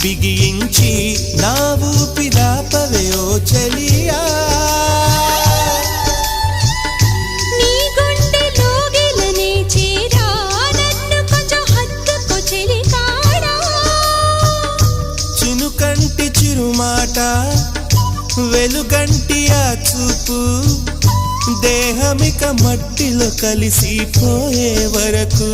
బిగించి నా ఊపిరాపవే ఓ చెలియా నీ గుండెలో గిలనే చేరా నన్ను కొంచెం హత్తుకో చెలికాడా చినుకంటి చిరుమాట వెలుగంటి ఆ చూపు దేహమిక మట్టిలో కలిసిపోయే వరకు